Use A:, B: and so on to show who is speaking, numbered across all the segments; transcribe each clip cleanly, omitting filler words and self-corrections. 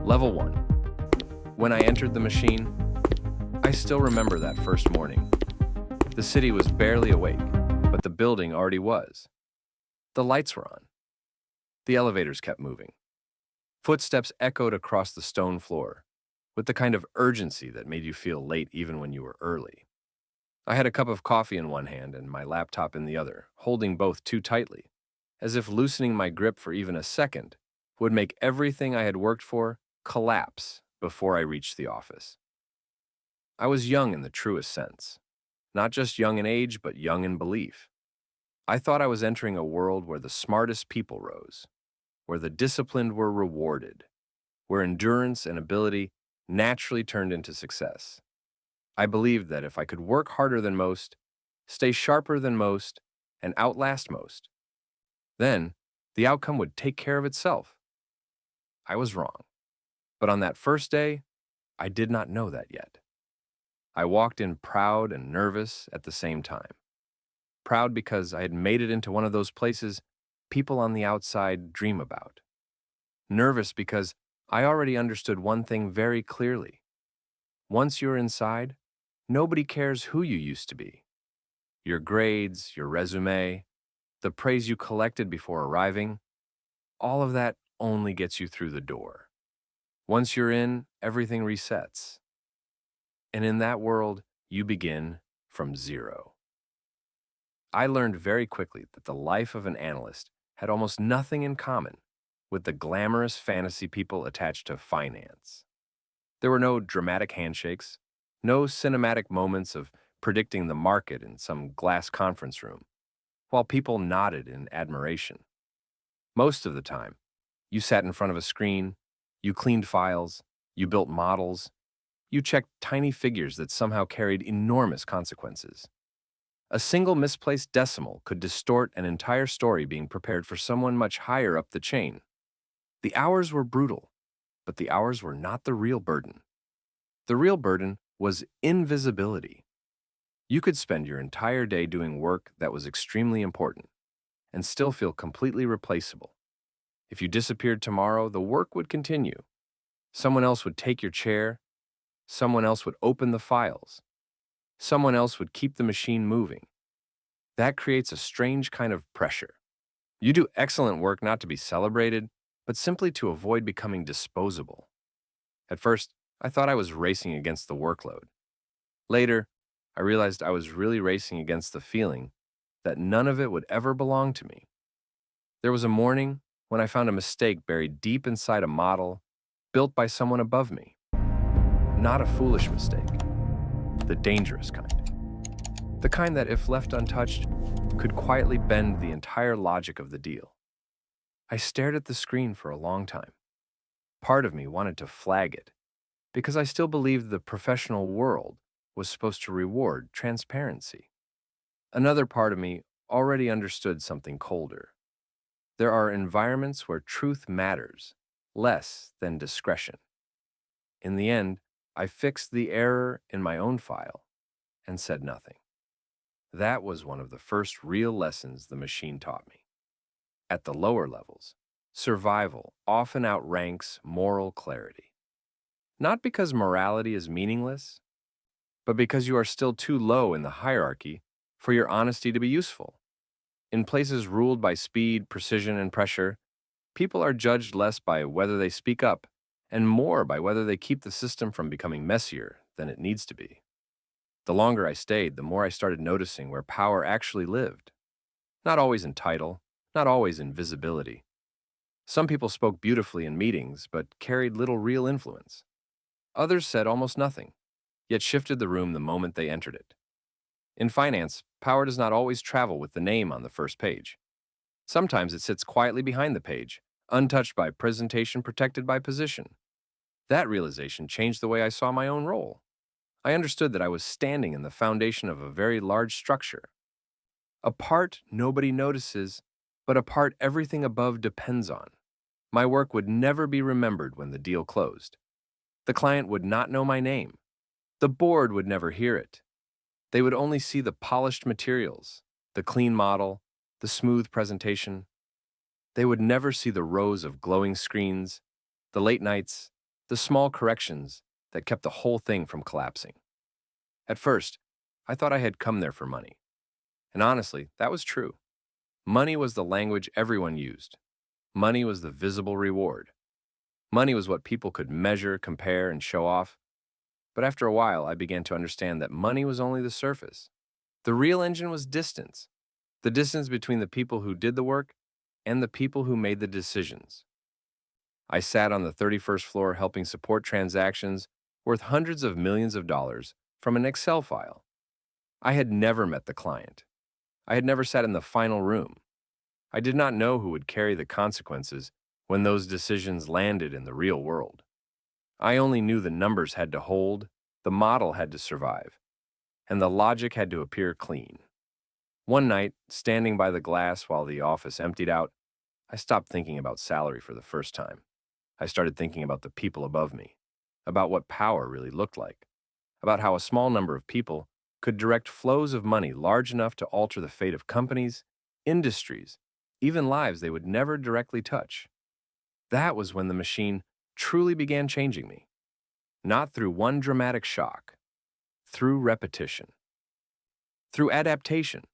A: Level 1. When I entered the machine, I still remember that first morning. The city was barely awake, but the building already was. The lights were on. The elevators kept moving. Footsteps echoed across the stone floor, with the kind of urgency that made you feel late even when you were early. I had a cup of coffee in one hand and my laptop in the other, holding both too tightly, as if loosening my grip for even a second would make everything I had worked for collapse before I reached the office. I was young in the truest sense, not just young in age, but young in belief. I thought I was entering a world where the smartest people rose, where the disciplined were rewarded, where endurance and ability naturally turned into success. I believed that if I could work harder than most, stay sharper than most, and outlast most, then the outcome would take care of itself. I was wrong. But on that first day, I did not know that yet. I walked in proud and nervous at the same time. Proud because I had made it into one of those places people on the outside dream about. Nervous because I already understood one thing very clearly. Once you're inside, nobody cares who you used to be. Your grades, your resume, the praise you collected before arriving, all of that only gets you through the door. Once you're in, everything resets. And in that world, you begin from zero. I learned very quickly that the life of an analyst had almost nothing in common with the glamorous fantasy people attached to finance. There were no dramatic handshakes, no cinematic moments of predicting the market in some glass conference room, while people nodded in admiration. Most of the time, you sat in front of a screen, you cleaned files, you built models, you checked tiny figures that somehow carried enormous consequences. A single misplaced decimal could distort an entire story being prepared for someone much higher up the chain. The hours were brutal, but the hours were not the real burden. The real burden was invisibility. You could spend your entire day doing work that was extremely important and still feel completely replaceable. If you disappeared tomorrow, the work would continue. Someone else would take your chair. Someone else would open the files. Someone else would keep the machine moving. That creates a strange kind of pressure. You do excellent work not to be celebrated, but simply to avoid becoming disposable. At first, I thought I was racing against the workload. Later, I realized I was really racing against the feeling that none of it would ever belong to me. There was a morning when I found a mistake buried deep inside a model built by someone above me. Not a foolish mistake, the dangerous kind. The kind that, if left untouched, could quietly bend the entire logic of the deal. I stared at the screen for a long time. Part of me wanted to flag it, because I still believed the professional world was supposed to reward transparency. Another part of me already understood something colder. There are environments where truth matters less than discretion. In the end, I fixed the error in my own file and said nothing. That was one of the first real lessons the machine taught me. At the lower levels, survival often outranks moral clarity. Not because morality is meaningless, but because you are still too low in the hierarchy for your honesty to be useful. In places ruled by speed, precision, and pressure, people are judged less by whether they speak up and more by whether they keep the system from becoming messier than it needs to be. The longer I stayed, the more I started noticing where power actually lived. Not always in title, not always in visibility. Some people spoke beautifully in meetings, but carried little real influence. Others said almost nothing, yet shifted the room the moment they entered it. In finance, power does not always travel with the name on the first page. Sometimes it sits quietly behind the page, untouched by presentation, protected by position. That realization changed the way I saw my own role. I understood that I was standing in the foundation of a very large structure. A part nobody notices, but a part everything above depends on. My work would never be remembered when the deal closed. The client would not know my name. The board would never hear it. They would only see the polished materials, the clean model, the smooth presentation. They would never see the rows of glowing screens, the late nights, the small corrections that kept the whole thing from collapsing. At first, I thought I had come there for money. And honestly, that was true. Money was the language everyone used. Money was the visible reward. Money was what people could measure, compare, and show off. But after a while, I began to understand that money was only the surface. The real engine was distance. The distance between the people who did the work and the people who made the decisions. I sat on the 31st floor helping support transactions worth hundreds of millions of dollars from an Excel file. I had never met the client. I had never sat in the final room. I did not know who would carry the consequences when those decisions landed in the real world. I only knew the numbers had to hold, the model had to survive, and the logic had to appear clean. One night, standing by the glass while the office emptied out, I stopped thinking about salary for the first time. I started thinking about the people above me, about what power really looked like, about how a small number of people could direct flows of money large enough to alter the fate of companies, industries, even lives they would never directly touch. That was when the machine truly began changing me. Not through one dramatic shock, through repetition, through adaptation,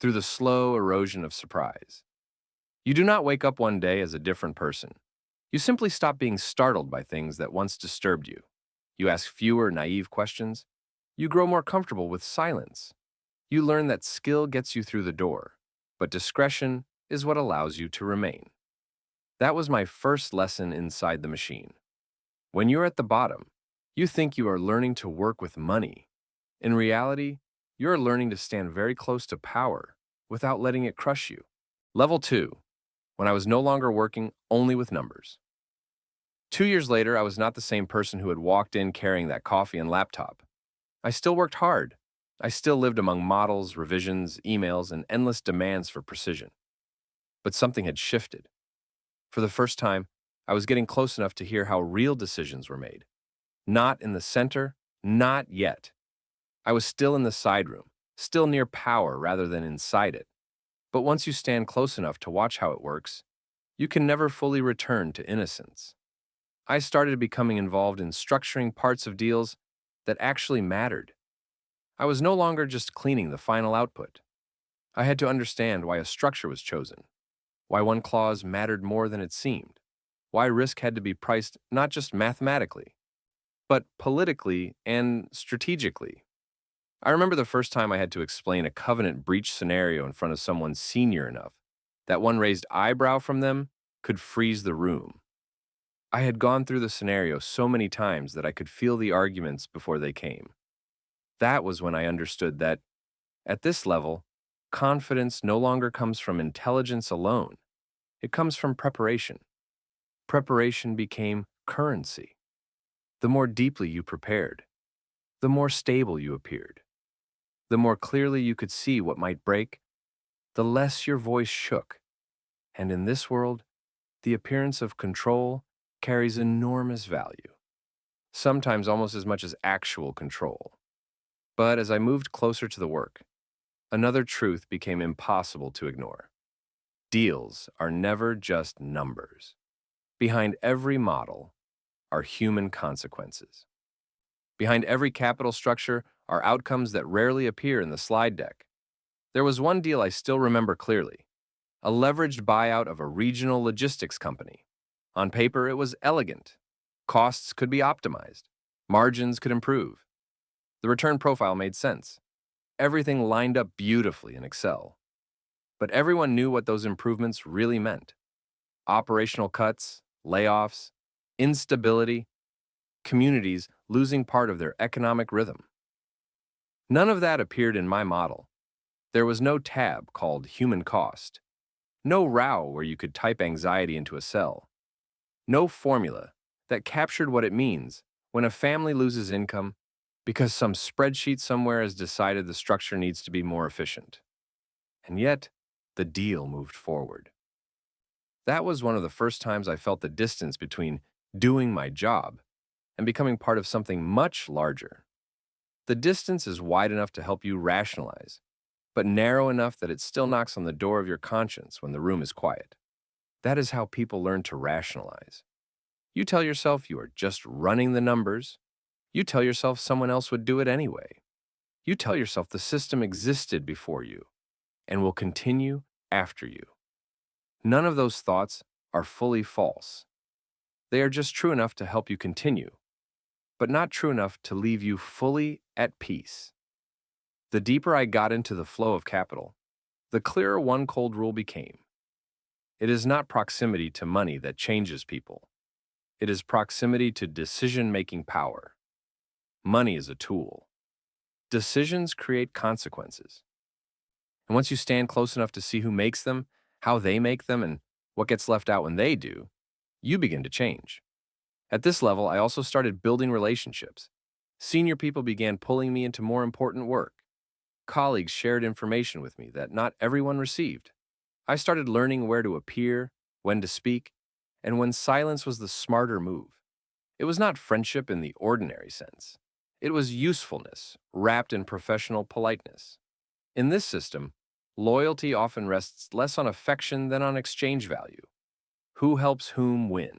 A: through the slow erosion of surprise. You do not wake up one day as a different person. You simply stop being startled by things that once disturbed you. You ask fewer naive questions. You grow more comfortable with silence. You learn that skill gets you through the door, but discretion is what allows you to remain. That was my first lesson inside the machine. When you're at the bottom, you think you are learning to work with money. In reality, you're learning to stand very close to power without letting it crush you. Level 2, when I was no longer working only with numbers. 2 years later, I was not the same person who had walked in carrying that coffee and laptop. I still worked hard. I still lived among models, revisions, emails, and endless demands for precision. But something had shifted. For the first time, I was getting close enough to hear how real decisions were made. Not in the center, not yet. I was still in the side room, still near power rather than inside it. But once you stand close enough to watch how it works, you can never fully return to innocence. I started becoming involved in structuring parts of deals that actually mattered. I was no longer just cleaning the final output. I had to understand why a structure was chosen, why one clause mattered more than it seemed, why risk had to be priced not just mathematically, but politically and strategically. I remember the first time I had to explain a covenant breach scenario in front of someone senior enough that one raised eyebrow from them could freeze the room. I had gone through the scenario so many times that I could feel the arguments before they came. That was when I understood that, at this level, confidence no longer comes from intelligence alone. It comes from preparation. Preparation became currency. The more deeply you prepared, the more stable you appeared. The more clearly you could see what might break, the less your voice shook. And in this world, the appearance of control carries enormous value, sometimes almost as much as actual control. But as I moved closer to the work, another truth became impossible to ignore. Deals are never just numbers. Behind every model are human consequences. Behind every capital structure are outcomes that rarely appear in the slide deck. There was one deal I still remember clearly, a leveraged buyout of a regional logistics company. On paper, it was elegant. Costs could be optimized. Margins could improve. The return profile made sense. Everything lined up beautifully in Excel. But everyone knew what those improvements really meant. Operational cuts, layoffs, instability, communities losing part of their economic rhythm. None of that appeared in my model. There was no tab called human cost, no row where you could type anxiety into a cell, no formula that captured what it means when a family loses income because some spreadsheet somewhere has decided the structure needs to be more efficient. And yet, the deal moved forward. That was one of the first times I felt the distance between doing my job and becoming part of something much larger. The distance is wide enough to help you rationalize, but narrow enough that it still knocks on the door of your conscience when the room is quiet. That is how people learn to rationalize. You tell yourself you are just running the numbers. You tell yourself someone else would do it anyway. You tell yourself the system existed before you and will continue after you. None of those thoughts are fully false. They are just true enough to help you continue, but not true enough to leave you fully at peace. The deeper I got into the flow of capital, the clearer one cold rule became. It is not proximity to money that changes people. It is proximity to decision-making power. Money is a tool. Decisions create consequences. And once you stand close enough to see who makes them, how they make them, and what gets left out when they do, you begin to change. At this level, I also started building relationships. Senior people began pulling me into more important work. Colleagues shared information with me that not everyone received. I started learning where to appear, when to speak, and when silence was the smarter move. It was not friendship in the ordinary sense. It was usefulness wrapped in professional politeness. In this system, loyalty often rests less on affection than on exchange value. Who helps whom win?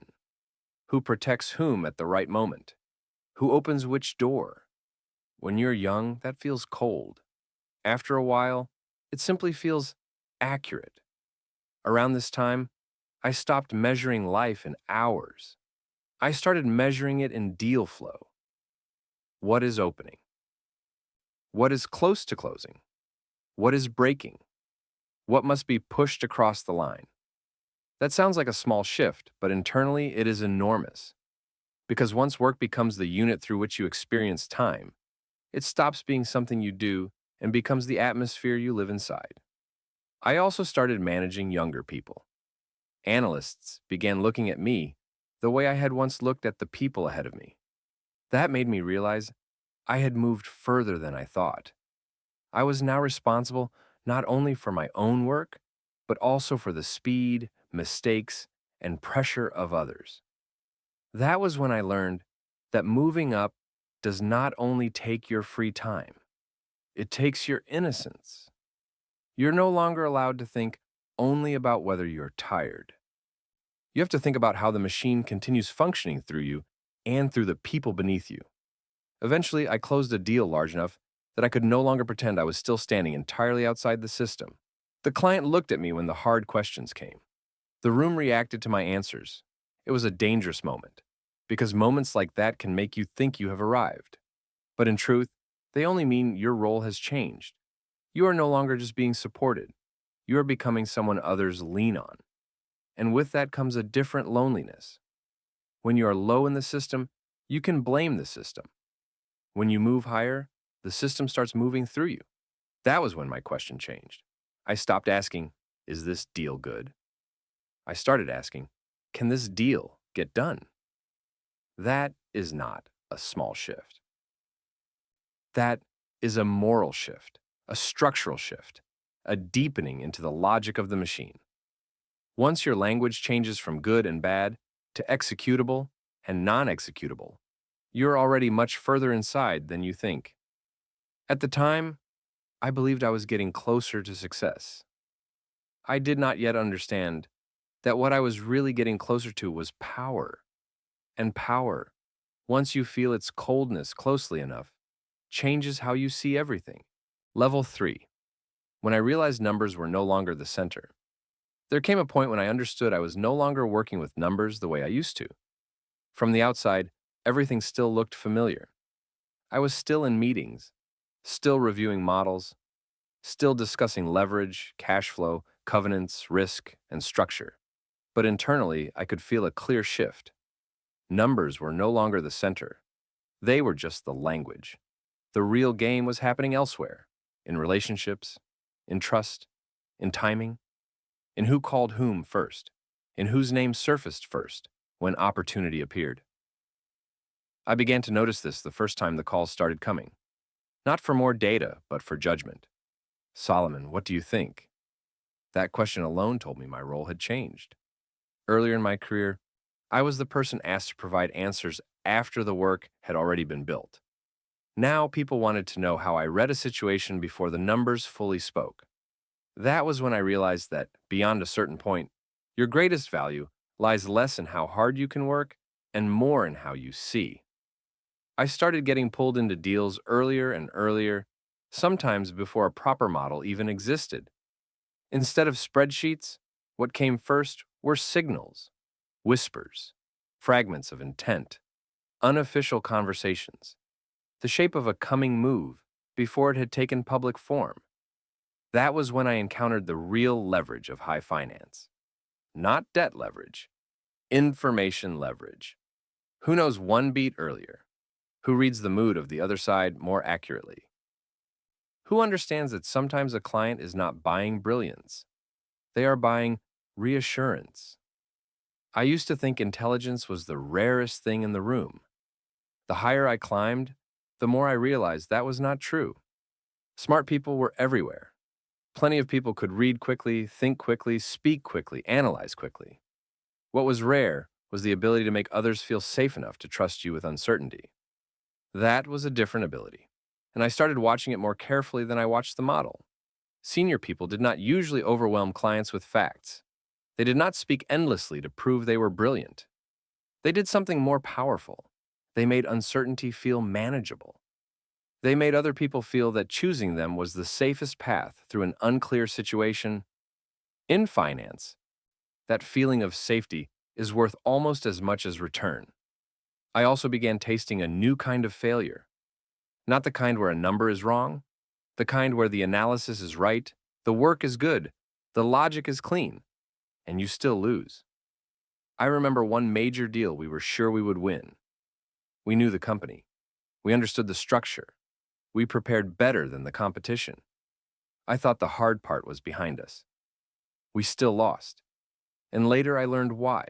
A: Who protects whom at the right moment? Who opens which door? When you're young, that feels cold. After a while, it simply feels accurate. Around this time, I stopped measuring life in hours. I started measuring it in deal flow. What is opening? What is close to closing? What is breaking? What must be pushed across the line? That sounds like a small shift, but internally it is enormous. Because once work becomes the unit through which you experience time, it stops being something you do and becomes the atmosphere you live inside. I also started managing younger people. Analysts began looking at me the way I had once looked at the people ahead of me. That made me realize I had moved further than I thought. I was now responsible not only for my own work, but also for the speed, mistakes, and pressure of others. That was when I learned that moving up does not only take your free time, it takes your innocence. You're no longer allowed to think only about whether you're tired. You have to think about how the machine continues functioning through you and through the people beneath you. Eventually, I closed a deal large enough that I could no longer pretend I was still standing entirely outside the system. The client looked at me when the hard questions came. The room reacted to my answers. It was a dangerous moment, because moments like that can make you think you have arrived. But in truth, they only mean your role has changed. You are no longer just being supported. You are becoming someone others lean on. And with that comes a different loneliness. When you are low in the system, you can blame the system. When you move higher, the system starts moving through you. That was when my question changed. I stopped asking, is this deal good? I started asking, can this deal get done? That is not a small shift. That is a moral shift, a structural shift, a deepening into the logic of the machine. Once your language changes from good and bad to executable and non-executable, you're already much further inside than you think. At the time, I believed I was getting closer to success. I did not yet understand that what I was really getting closer to was power. And power, once you feel its coldness closely enough, changes how you see everything. Level 3. When I realized numbers were no longer the center. There came a point when I understood I was no longer working with numbers the way I used to. From the outside, everything still looked familiar. I was still in meetings, still reviewing models, still discussing leverage, cash flow, covenants, risk, and structure. But internally, I could feel a clear shift. Numbers were no longer the center. They were just the language. The real game was happening elsewhere, in relationships, in trust, in timing, in who called whom first, in whose name surfaced first when opportunity appeared. I began to notice this the first time the calls started coming. Not for more data, but for judgment. Solomon, what do you think? That question alone told me my role had changed. Earlier in my career, I was the person asked to provide answers after the work had already been built. Now people wanted to know how I read a situation before the numbers fully spoke. That was when I realized that, beyond a certain point, your greatest value lies less in how hard you can work and more in how you see. I started getting pulled into deals earlier and earlier, sometimes before a proper model even existed. Instead of spreadsheets, what came first were signals, whispers, fragments of intent, unofficial conversations, the shape of a coming move before it had taken public form. That was when I encountered the real leverage of high finance. Not debt leverage, information leverage. Who knows one beat earlier? Who reads the mood of the other side more accurately? Who understands that sometimes a client is not buying brilliance? They are buying reassurance. I used to think intelligence was the rarest thing in the room. The higher I climbed, the more I realized that was not true. Smart people were everywhere. Plenty of people could read quickly, think quickly, speak quickly, analyze quickly. What was rare was the ability to make others feel safe enough to trust you with uncertainty. That was a different ability, and I started watching it more carefully than I watched the model. Senior people did not usually overwhelm clients with facts. They did not speak endlessly to prove they were brilliant. They did something more powerful. They made uncertainty feel manageable. They made other people feel that choosing them was the safest path through an unclear situation. In finance, that feeling of safety is worth almost as much as return. I also began tasting a new kind of failure. Not the kind where a number is wrong, the kind where the analysis is right, the work is good, the logic is clean, and you still lose. I remember one major deal we were sure we would win. We knew the company. We understood the structure. We prepared better than the competition. I thought the hard part was behind us. We still lost. And later I learned why.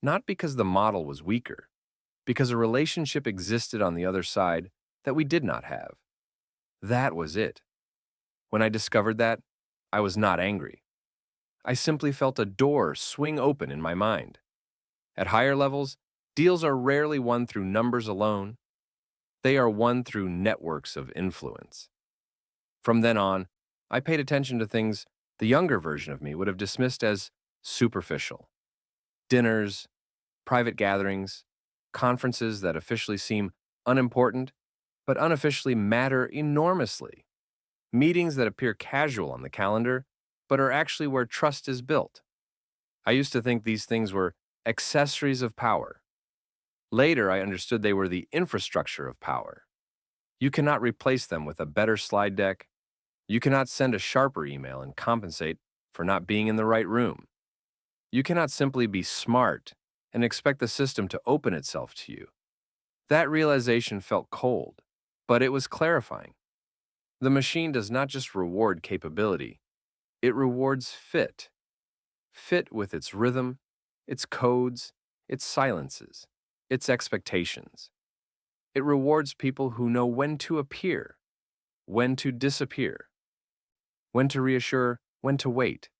A: Not because the model was weaker, because a relationship existed on the other side that we did not have. That was it. When I discovered that, I was not angry. I simply felt a door swing open in my mind. At higher levels, deals are rarely won through numbers alone. They are won through networks of influence. From then on, I paid attention to things the younger version of me would have dismissed as superficial. Dinners, private gatherings, conferences that officially seem unimportant, but unofficially matter enormously. Meetings that appear casual on the calendar, but are actually where trust is built. I used to think these things were accessories of power. Later, I understood they were the infrastructure of power. You cannot replace them with a better slide deck. You cannot send a sharper email and compensate for not being in the right room. You cannot simply be smart and expect the system to open itself to you. That realization felt cold, but it was clarifying. The machine does not just reward capability, it rewards fit. Fit with its rhythm, its codes, its silences, its expectations. It rewards people who know when to appear, when to disappear, when to reassure, when to wait.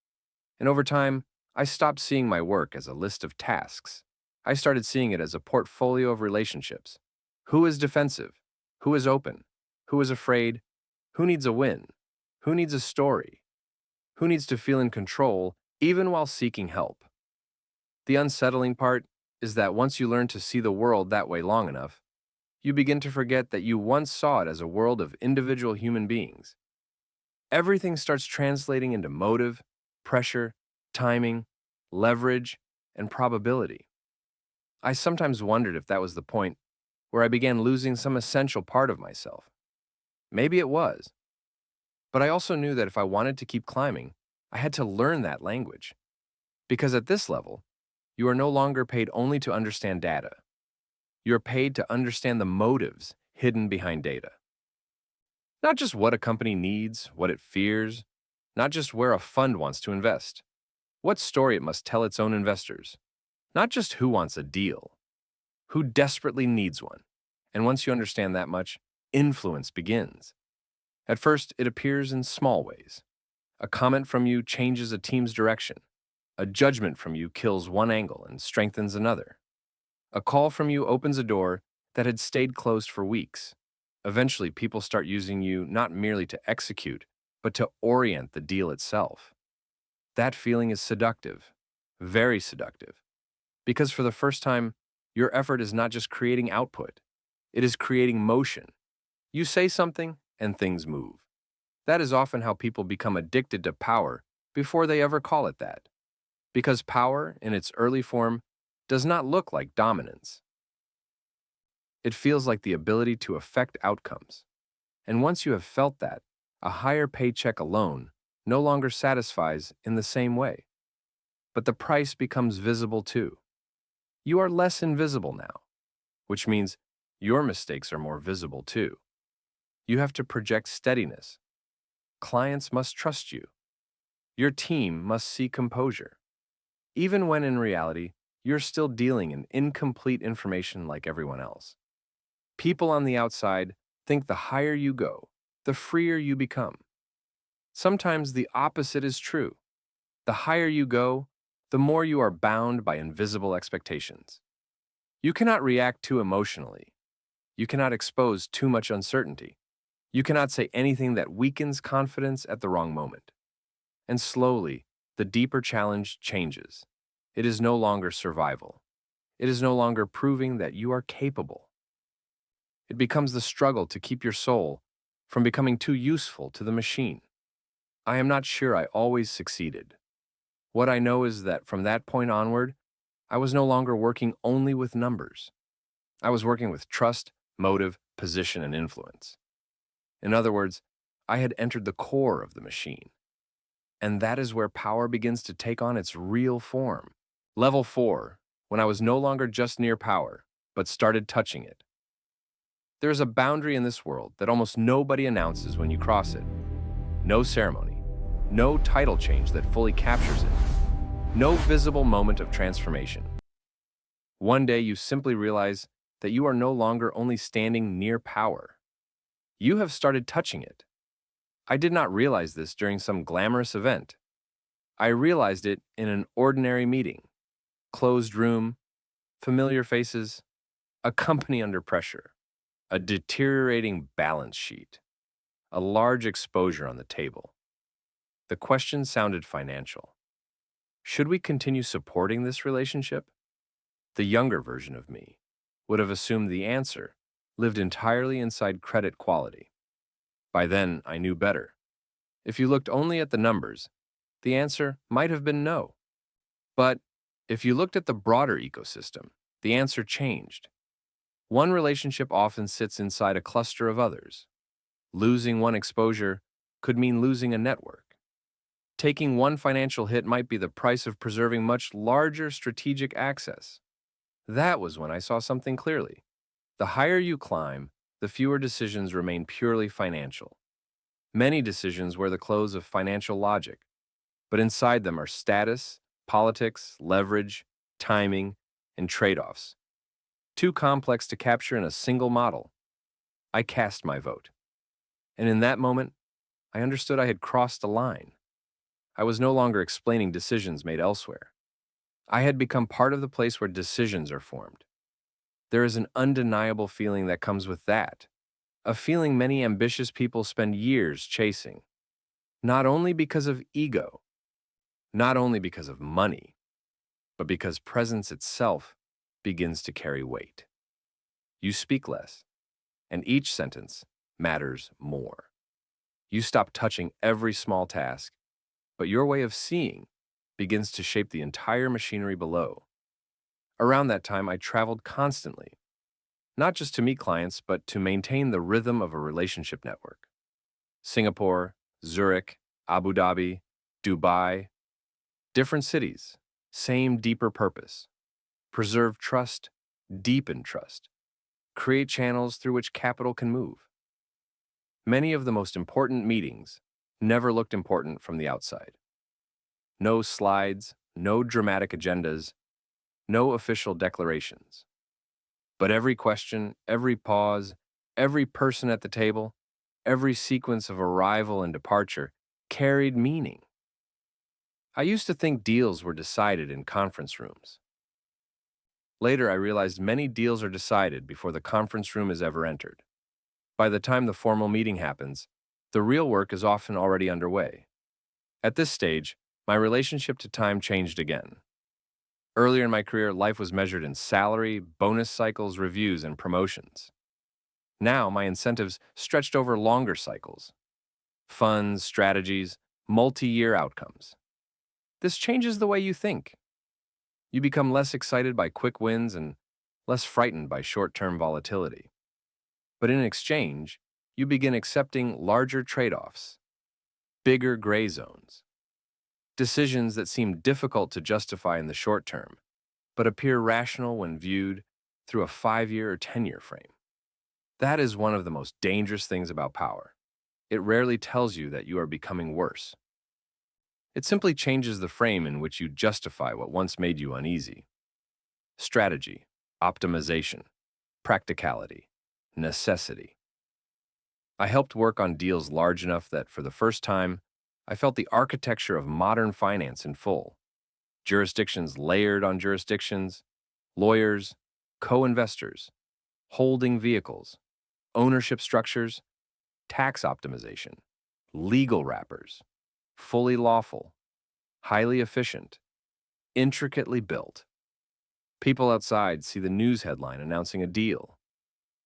A: And over time, I stopped seeing my work as a list of tasks. I started seeing it as a portfolio of relationships. Who is defensive? Who is open? Who is afraid? Who needs a win? Who needs a story? Who needs to feel in control even while seeking help? The unsettling part is that once you learn to see the world that way long enough, you begin to forget that you once saw it as a world of individual human beings. Everything starts translating into motive, pressure, timing, leverage, and probability. I sometimes wondered if that was the point where I began losing some essential part of myself. Maybe it was. But I also knew that if I wanted to keep climbing, I had to learn that language. Because at this level, you are no longer paid only to understand data. You are paid to understand the motives hidden behind data. Not just what a company needs, what it fears, not just where a fund wants to invest, what story it must tell its own investors, not just who wants a deal, who desperately needs one. And once you understand that much, influence begins. At first, it appears in small ways. A comment from you changes a team's direction. A judgment from you kills one angle and strengthens another. A call from you opens a door that had stayed closed for weeks. Eventually, people start using you not merely to execute, but to orient the deal itself. That feeling is seductive, very seductive, because for the first time, Your effort is not just creating output, it is creating motion. You say something, and things move. That is often how people become addicted to power before they ever call it that. Because power, in its early form, does not look like dominance. It feels like the ability to affect outcomes. And once you have felt that, a higher paycheck alone no longer satisfies in the same way. But the price becomes visible too. You are less invisible now, which means your mistakes are more visible too. You have to project steadiness. Clients must trust you. Your team must see composure. Even when in reality, you're still dealing in incomplete information like everyone else. People on the outside think the higher you go, the freer you become. Sometimes the opposite is true. The higher you go, the more you are bound by invisible expectations. You cannot react too emotionally. You cannot expose too much uncertainty. You cannot say anything that weakens confidence at the wrong moment. And slowly, the deeper challenge changes. It is no longer survival. It is no longer proving that you are capable. It becomes the struggle to keep your soul from becoming too useful to the machine. I am not sure I always succeeded. What I know is that from that point onward, I was no longer working only with numbers. I was working with trust, motive, position, and influence. In other words, I had entered the core of the machine. And that is where power begins to take on its real form. Level 4, when I was no longer just near power, but started touching it. There is a boundary in this world that almost nobody announces when you cross it. No ceremony, no title change that fully captures it, no visible moment of transformation. One day you simply realize that you are no longer only standing near power. You have started touching it. I did not realize this during some glamorous event. I realized it in an ordinary meeting. Closed room, familiar faces, a company under pressure, a deteriorating balance sheet, a large exposure on the table. The question sounded financial. Should we continue supporting this relationship? The younger version of me would have assumed the answer lived entirely inside credit quality. By then, I knew better. If you looked only at the numbers, the answer might have been no. But if you looked at the broader ecosystem, the answer changed. One relationship often sits inside a cluster of others. Losing one exposure could mean losing a network. Taking one financial hit might be the price of preserving much larger strategic access. That was when I saw something clearly. The higher you climb, the fewer decisions remain purely financial. Many decisions wear the clothes of financial logic, but inside them are status, politics, leverage, timing, and trade-offs. Too complex to capture in a single model. I cast my vote. And in that moment, I understood I had crossed a line. I was no longer explaining decisions made elsewhere. I had become part of the place where decisions are formed. There is an undeniable feeling that comes with that, a feeling many ambitious people spend years chasing, not only because of ego, not only because of money, but because presence itself begins to carry weight. You speak less, and each sentence matters more. You stop touching every small task, but your way of seeing begins to shape the entire machinery below. Around that time, I traveled constantly, not just to meet clients, but to maintain the rhythm of a relationship network. Singapore, Zurich, Abu Dhabi, Dubai, different cities, same deeper purpose. Preserve trust, deepen trust. Create channels through which capital can move. Many of the most important meetings never looked important from the outside. No slides, no dramatic agendas, no official declarations. But every question, every pause, every person at the table, every sequence of arrival and departure carried meaning. I used to think deals were decided in conference rooms. Later, I realized many deals are decided before the conference room is ever entered. By the time the formal meeting happens, the real work is often already underway. At this stage, my relationship to time changed again. Earlier in my career, life was measured in salary, bonus cycles, reviews, and promotions. Now, my incentives stretched over longer cycles, funds, strategies, multi-year outcomes. This changes the way you think. You become less excited by quick wins and less frightened by short-term volatility. But in exchange, you begin accepting larger trade-offs, bigger gray zones, decisions that seem difficult to justify in the short term, but appear rational when viewed through a 5-year or 10-year frame. That is one of the most dangerous things about power. It rarely tells you that you are becoming worse. It simply changes the frame in which you justify what once made you uneasy. Strategy, optimization, practicality, necessity. I helped work on deals large enough that for the first time, I felt the architecture of modern finance in full. Jurisdictions layered on jurisdictions, lawyers, co-investors, holding vehicles, ownership structures, tax optimization, legal wrappers, fully lawful, highly efficient, intricately built. People outside see the news headline announcing a deal.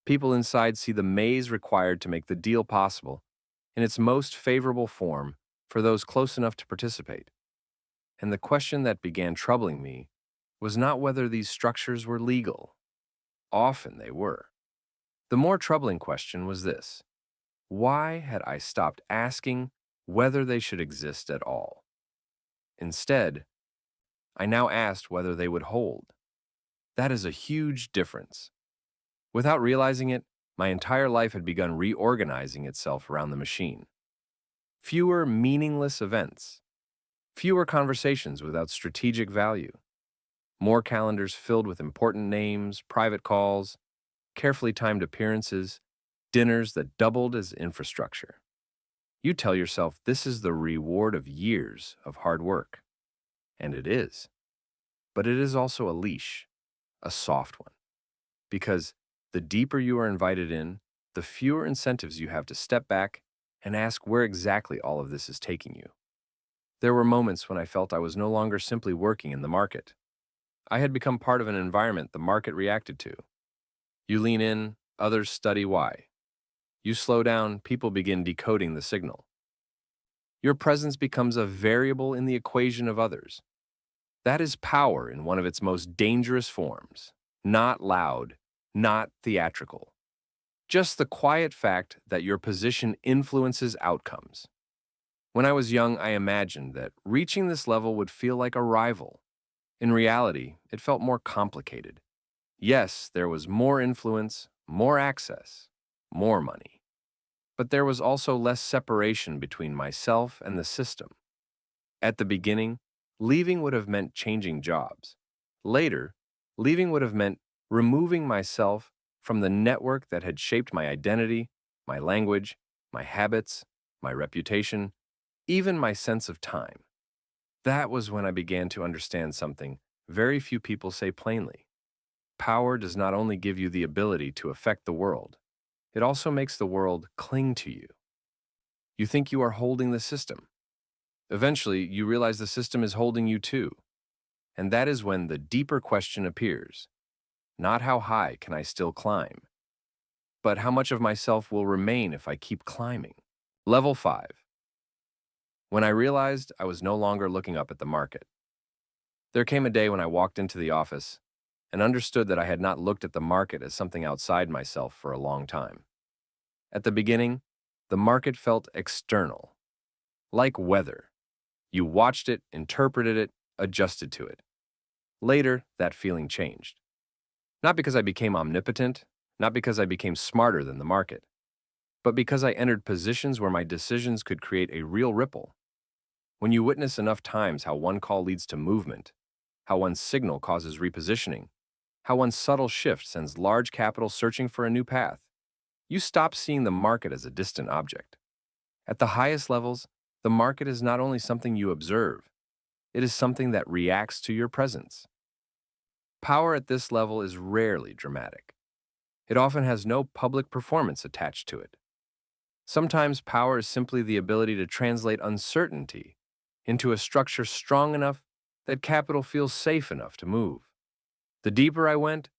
A: People inside see the maze required to make the deal possible in its most favorable form for those close enough to participate. And the question that began troubling me was not whether these structures were legal. Often they were. The more troubling question was this: why had I stopped asking whether they should exist at all? Instead, I now asked whether they would hold. That is a huge difference. Without realizing it, my entire life had begun reorganizing itself around the machine. Fewer meaningless events, fewer conversations without strategic value, more calendars filled with important names, private calls, carefully timed appearances, dinners that doubled as infrastructure. You tell yourself this is the reward of years of hard work. And it is. But it is also a leash, a soft one. Because the deeper you are invited in, the fewer incentives you have to step back and ask where exactly all of this is taking you. There were moments when I felt I was no longer simply working in the market. I had become part of an environment the market reacted to. You lean in, others study why. You slow down, people begin decoding the signal. Your presence becomes a variable in the equation of others. That is power in one of its most dangerous forms. Not loud, not theatrical. Just the quiet fact that your position influences outcomes. When I was young, I imagined that reaching this level would feel like a rival. In reality, it felt more complicated. Yes, there was more influence, more access, more money. But there was also less separation between myself and the system. At the beginning, leaving would have meant changing jobs. Later, leaving would have meant removing myself from the network that had shaped my identity, my language, my habits, my reputation, even my sense of time. That was when I began to understand something very few people say plainly. Power does not only give you the ability to affect the world, it also makes the world cling to you. You think you are holding the system. Eventually, you realize the system is holding you too. And that is when the deeper question appears. Not how high can I still climb, but how much of myself will remain if I keep climbing. Level 5. When I realized I was no longer looking up at the market. There came a day when I walked into the office and understood that I had not looked at the market as something outside myself for a long time. At the beginning, the market felt external, like weather. You watched it, interpreted it, adjusted to it. Later, that feeling changed. Not because I became omnipotent, not because I became smarter than the market, but because I entered positions where my decisions could create a real ripple. When you witness enough times how one call leads to movement, how one signal causes repositioning, how one subtle shift sends large capital searching for a new path, you stop seeing the market as a distant object. At the highest levels, the market is not only something you observe, it is something that reacts to your presence. Power at this level is rarely dramatic. It often has no public performance attached to it. Sometimes power is simply the ability to translate uncertainty into a structure strong enough that capital feels safe enough to move. The deeper I went,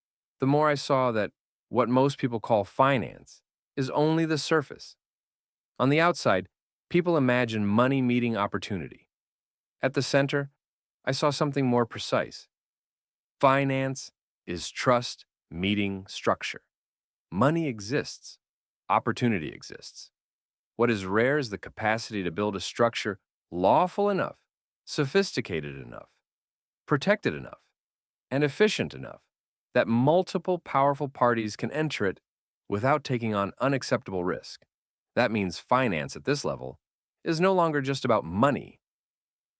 A: the more I saw that what most people call finance is only the surface. On the outside, people imagine money meeting opportunity. At the center, I saw something more precise. Finance is trust meeting structure. Money exists. Opportunity exists. What is rare is the capacity to build a structure lawful enough, sophisticated enough, protected enough, and efficient enough that multiple powerful parties can enter it without taking on unacceptable risk. That means finance at this level is no longer just about money.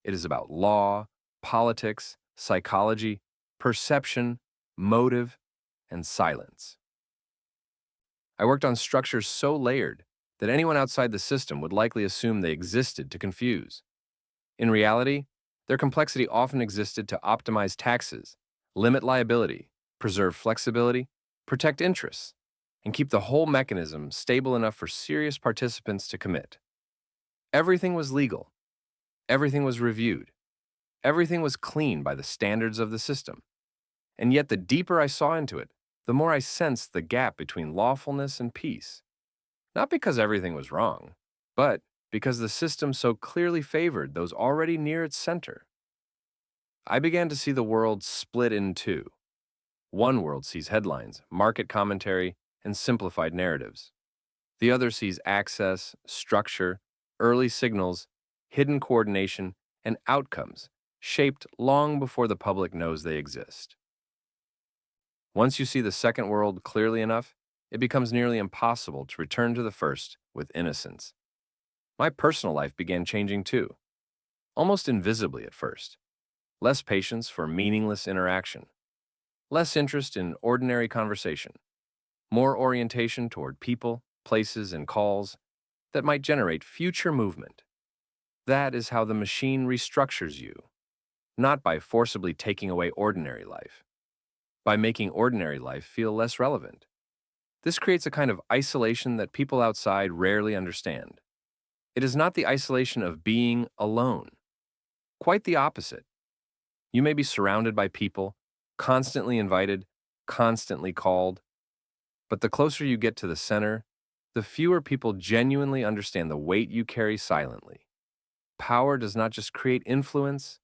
A: It is about law, politics, psychology, perception, motive, and silence. I worked on structures so layered that anyone outside the system would likely assume they existed to confuse. In reality, their complexity often existed to optimize taxes, limit liability, preserve flexibility, protect interests, and keep the whole mechanism stable enough for serious participants to commit. Everything was legal. Everything was reviewed. Everything was clean by the standards of the system. And yet the deeper I saw into it, the more I sensed the gap between lawfulness and peace. Not because everything was wrong, but because the system so clearly favored those already near its center. I began to see the world split in two. One world sees headlines, market commentary, and simplified narratives. The other sees access, structure, early signals, hidden coordination, and outcomes shaped long before the public knows they exist. Once you see the second world clearly enough, it becomes nearly impossible to return to the first with innocence. My personal life began changing too, almost invisibly at first. Less patience for meaningless interaction, less interest in ordinary conversation, more orientation toward people, places, and calls that might generate future movement. That is how the machine restructures you, not by forcibly taking away ordinary life, by making ordinary life feel less relevant. This creates a kind of isolation that people outside rarely understand. It is not the isolation of being alone. Quite the opposite. You may be surrounded by people, constantly invited, constantly called, but the closer you get to the center, the fewer people genuinely understand the weight you carry silently. Power does not just create influence,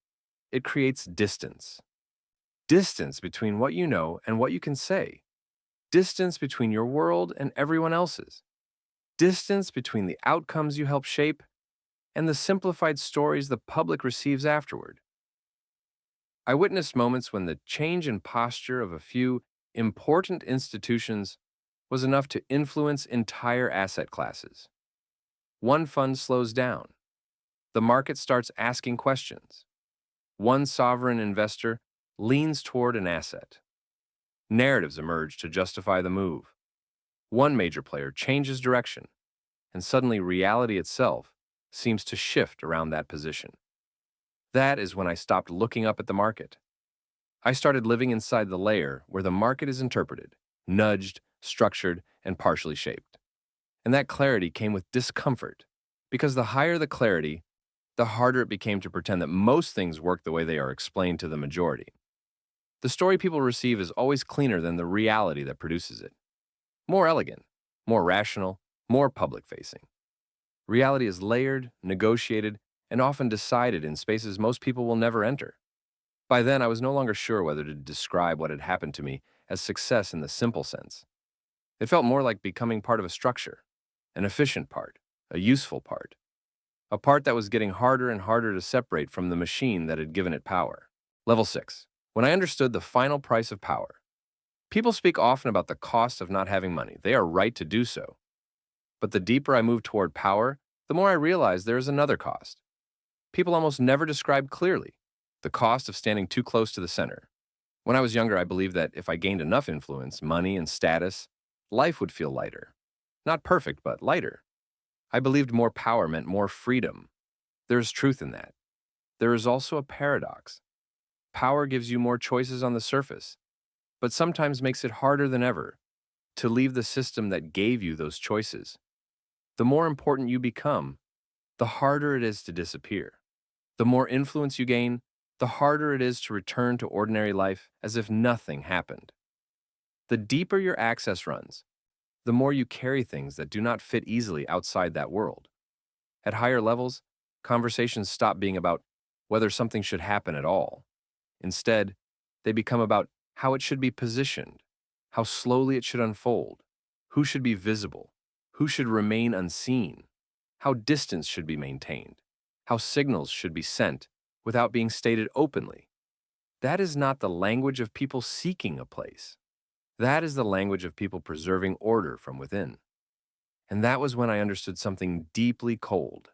A: it creates distance. Distance between what you know and what you can say. Distance between your world and everyone else's. Distance between the outcomes you help shape and the simplified stories the public receives afterward. I witnessed moments when the change in posture of a few important institutions was enough to influence entire asset classes. One fund slows down. The market starts asking questions. One sovereign investor leans toward an asset. Narratives emerge to justify the move. One major player changes direction, and suddenly reality itself seems to shift around that position. That is when I stopped looking up at the market. I started living inside the layer where the market is interpreted, nudged, structured, and partially shaped. And that clarity came with discomfort, because the higher the clarity, the harder it became to pretend that most things work the way they are explained to the majority. The story people receive is always cleaner than the reality that produces it. More elegant, more rational, more public-facing. Reality is layered, negotiated, and often decided in spaces most people will never enter. By then, I was no longer sure whether to describe what had happened to me as success in the simple sense. It felt more like becoming part of a structure, an efficient part, a useful part, a part that was getting harder and harder to separate from the machine that had given it power. Level 6. When I understood the final price of power. People speak often about the cost of not having money. They are right to do so. But the deeper I moved toward power, the more I realized there is another cost. People almost never describe clearly the cost of standing too close to the center. When I was younger, I believed that if I gained enough influence, money, and status, life would feel lighter. Not perfect, but lighter. I believed more power meant more freedom. There is truth in that. There is also a paradox. Power gives you more choices on the surface, but sometimes makes it harder than ever to leave the system that gave you those choices. The more important you become, the harder it is to disappear. The more influence you gain, the harder it is to return to ordinary life as if nothing happened. The deeper your access runs, the more you carry things that do not fit easily outside that world. At higher levels, conversations stop being about whether something should happen at all. Instead, they become about how it should be positioned, how slowly it should unfold, who should be visible, who should remain unseen, how distance should be maintained, how signals should be sent without being stated openly. That is not the language of people seeking a place. That is the language of people preserving order from within. And that was when I understood something deeply cold.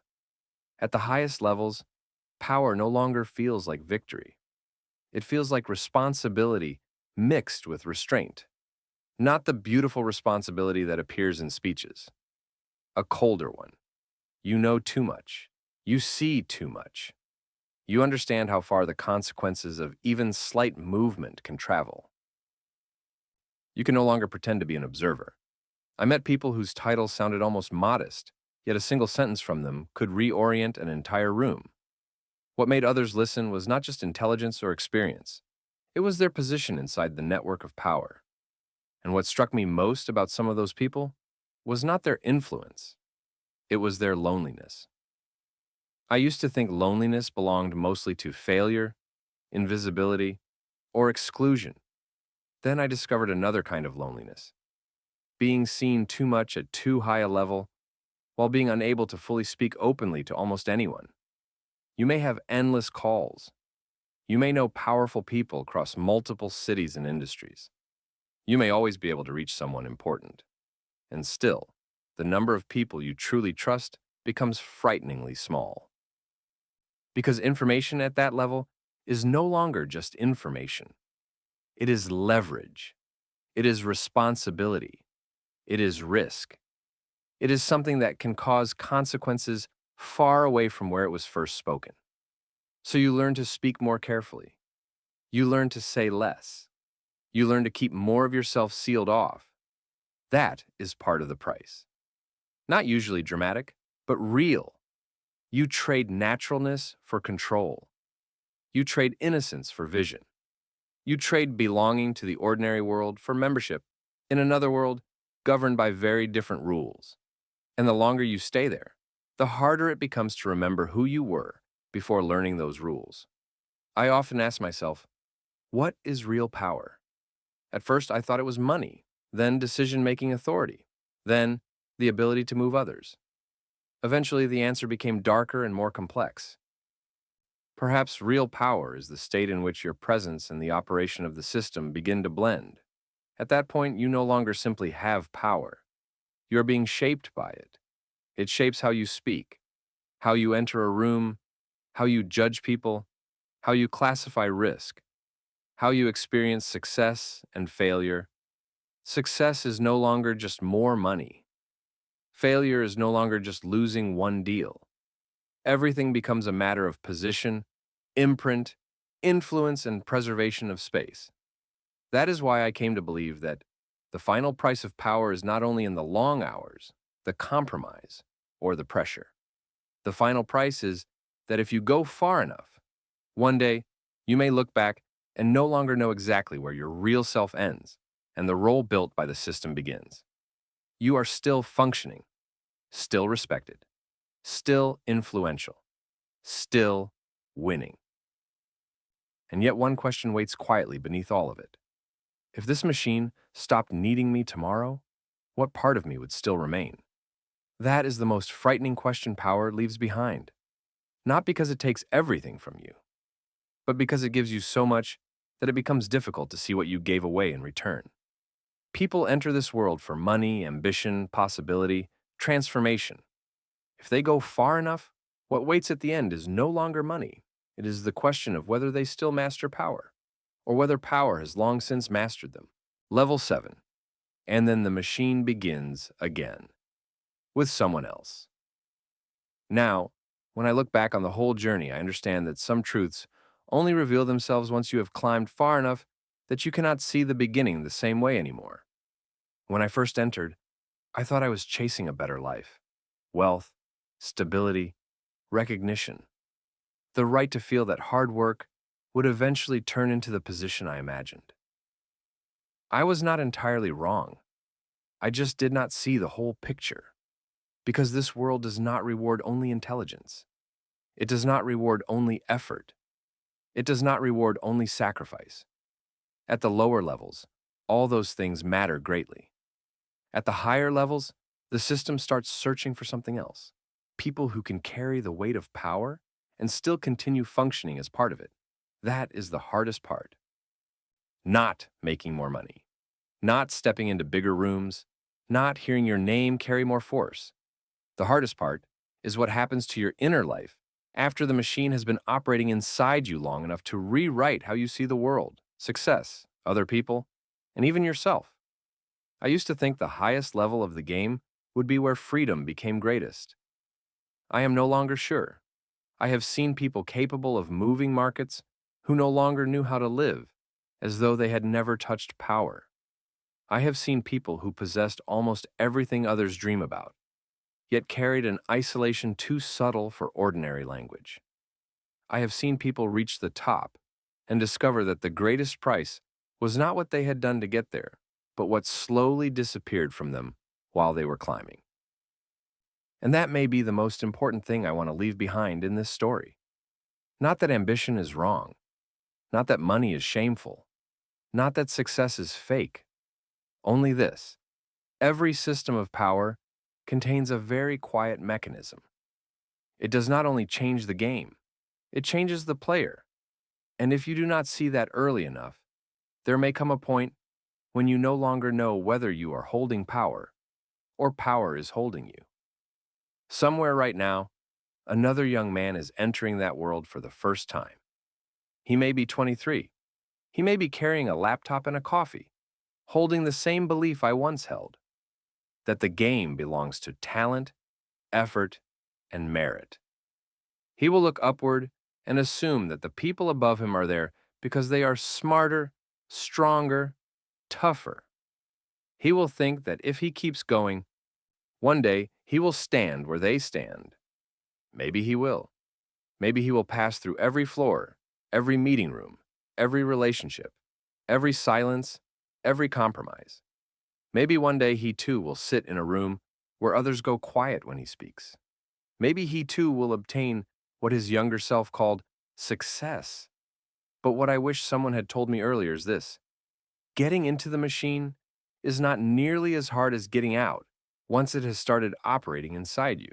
A: At the highest levels, power no longer feels like victory. It feels like responsibility mixed with restraint. Not the beautiful responsibility that appears in speeches. A colder one. You know too much. You see too much. You understand how far the consequences of even slight movement can travel. You can no longer pretend to be an observer. I met people whose titles sounded almost modest, yet a single sentence from them could reorient an entire room. What made others listen was not just intelligence or experience. It was their position inside the network of power. And what struck me most about some of those people was not their influence. It was their loneliness. I used to think loneliness belonged mostly to failure, invisibility, or exclusion. Then I discovered another kind of loneliness. Being seen too much at too high a level, while being unable to fully speak openly to almost anyone. You may have endless calls. You may know powerful people across multiple cities and industries. You may always be able to reach someone important. And still, the number of people you truly trust becomes frighteningly small. Because information at that level is no longer just information. It is leverage. It is responsibility. It is risk. It is something that can cause consequences far away from where it was first spoken. So you learn to speak more carefully. You learn to say less. You learn to keep more of yourself sealed off. That is part of the price. Not usually dramatic, but real. You trade naturalness for control. You trade innocence for vision. You trade belonging to the ordinary world for membership in another world governed by very different rules. And the longer you stay there, the harder it becomes to remember who you were before learning those rules. I often ask myself, what is real power? At first, I thought it was money, then decision-making authority, then the ability to move others. Eventually, the answer became darker and more complex. Perhaps real power is the state in which your presence and the operation of the system begin to blend. At that point, you no longer simply have power. You're being shaped by it. It shapes how you speak, how you enter a room, how you judge people, how you classify risk, how you experience success and failure. Success is no longer just more money. Failure is no longer just losing one deal. Everything becomes a matter of position, imprint, influence, and preservation of space. That is why I came to believe that the final price of power is not only in the long hours, the compromise, or the pressure. The final price is that if you go far enough, one day you may look back and no longer know exactly where your real self ends and the role built by the system begins. You are still functioning, still respected, still influential, still winning. And yet one question waits quietly beneath all of it. If this machine stopped needing me tomorrow, what part of me would still remain? That is the most frightening question power leaves behind. Not because it takes everything from you, but because it gives you so much that it becomes difficult to see what you gave away in return. People enter this world for money, ambition, possibility, transformation. If they go far enough, what waits at the end is no longer money. It is the question of whether they still master power, or whether power has long since mastered them. Level 7. And then the machine begins again, with someone else. Now, when I look back on the whole journey, I understand that some truths only reveal themselves once you have climbed far enough that you cannot see the beginning the same way anymore. When I first entered, I thought I was chasing a better life. Wealth, stability, recognition. The right to feel that hard work, would eventually turn into the position I imagined. I was not entirely wrong. I just did not see the whole picture. Because this world does not reward only intelligence. It does not reward only effort. It does not reward only sacrifice. At the lower levels, all those things matter greatly. At the higher levels, the system starts searching for something else. People who can carry the weight of power and still continue functioning as part of it. That is the hardest part. Not making more money. Not stepping into bigger rooms. Not hearing your name carry more force. The hardest part is what happens to your inner life after the machine has been operating inside you long enough to rewrite how you see the world, success, other people, and even yourself. I used to think the highest level of the game would be where freedom became greatest. I am no longer sure. I have seen people capable of moving markets who no longer knew how to live, as though they had never touched power. I have seen people who possessed almost everything others dream about, yet carried an isolation too subtle for ordinary language. I have seen people reach the top and discover that the greatest price was not what they had done to get there, but what slowly disappeared from them while they were climbing. And that may be the most important thing I want to leave behind in this story. Not that ambition is wrong, not that money is shameful, not that success is fake. Only this: every system of power contains a very quiet mechanism. It does not only change the game, it changes the player. And if you do not see that early enough, there may come a point when you no longer know whether you are holding power or power is holding you. Somewhere right now, another young man is entering that world for the first time. He may be 23. He may be carrying a laptop and a coffee, holding the same belief I once held, that the game belongs to talent, effort, and merit. He will look upward and assume that the people above him are there because they are smarter, stronger, tougher. He will think that if he keeps going, one day he will stand where they stand. Maybe he will. Maybe he will pass through every floor, every meeting room, every relationship, every silence, every compromise. Maybe one day he too will sit in a room where others go quiet when he speaks. Maybe he too will obtain what his younger self called success. But what I wish someone had told me earlier is this: getting into the machine is not nearly as hard as getting out once it has started operating inside you.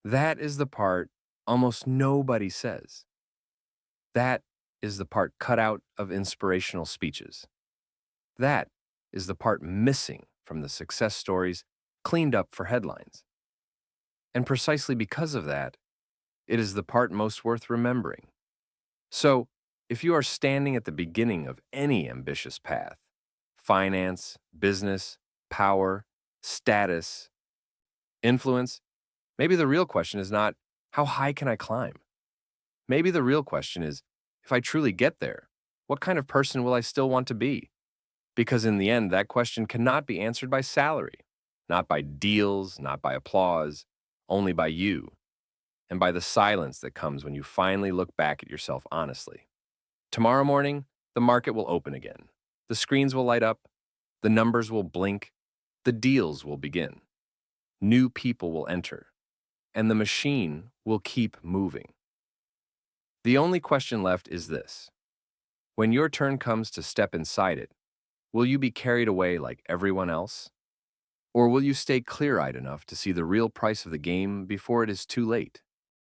A: That is the part almost nobody says. That is the part cut out of inspirational speeches. That is the part missing from the success stories cleaned up for headlines. And precisely because of that, it is the part most worth remembering. So, if you are standing at the beginning of any ambitious path, finance, business, power, status, influence, maybe the real question is not, how high can I climb? Maybe the real question is, if I truly get there, what kind of person will I still want to be? Because in the end, that question cannot be answered by salary, not by deals, not by applause, only by you, and by the silence that comes when you finally look back at yourself honestly. Tomorrow morning, the market will open again. The screens will light up, the numbers will blink, the deals will begin. New people will enter, and the machine will keep moving. The only question left is this: when your turn comes to step inside it, will you be carried away like everyone else? Or will you stay clear-eyed enough to see the real price of the game before it is too late?